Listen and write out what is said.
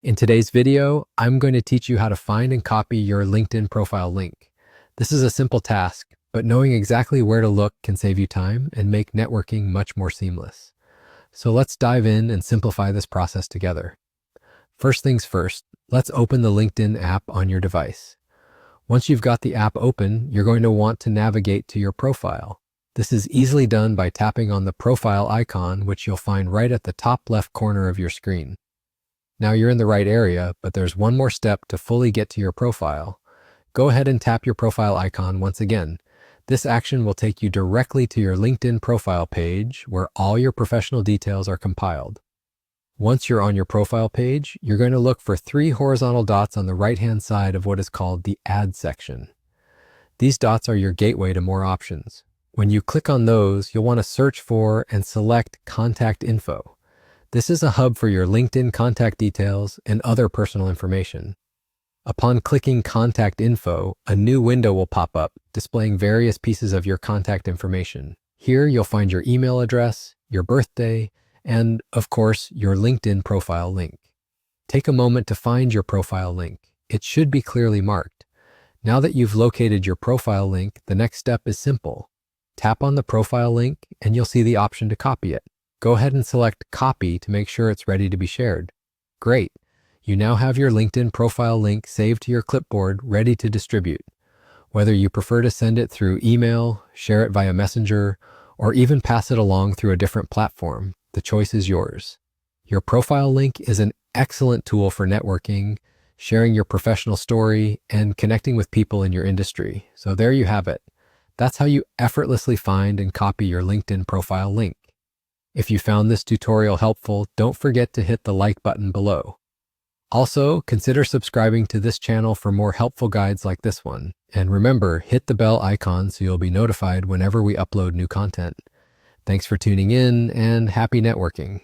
In today's video, I'm going to teach you how to find and copy your LinkedIn profile link. This is a simple task, but knowing exactly where to look can save you time and make networking much more seamless. So let's dive in and simplify this process together. First things first, let's open the LinkedIn app on your device. Once you've got the app open, you're going to want to navigate to your profile. This is easily done by tapping on the profile icon, which you'll find right at the top left corner of your screen. Now you're in the right area, but there's one more step to fully get to your profile. Go ahead and tap your profile icon once again. This action will take you directly to your LinkedIn profile page where all your professional details are compiled. Once you're on your profile page, you're going to look for 3 horizontal dots on the right-hand side of what is called the Add section. These dots are your gateway to more options. When you click on those, you'll want to search for and select Contact Info. This is a hub for your LinkedIn contact details and other personal information. Upon clicking Contact Info, a new window will pop up displaying various pieces of your contact information. Here you'll find your email address, your birthday, and, of course, your LinkedIn profile link. Take a moment to find your profile link. It should be clearly marked. Now that you've located your profile link, the next step is simple. Tap on the profile link and you'll see the option to copy it. Go ahead and select Copy to make sure it's ready to be shared. Great! You now have your LinkedIn profile link saved to your clipboard, ready to distribute. Whether you prefer to send it through email, share it via Messenger, or even pass it along through a different platform, the choice is yours. Your profile link is an excellent tool for networking, sharing your professional story, and connecting with people in your industry. So there you have it. That's how you effortlessly find and copy your LinkedIn profile link. If you found this tutorial helpful, don't forget to hit the like button below. Also, consider subscribing to this channel for more helpful guides like this one. And remember, hit the bell icon so you'll be notified whenever we upload new content. Thanks for tuning in and happy networking.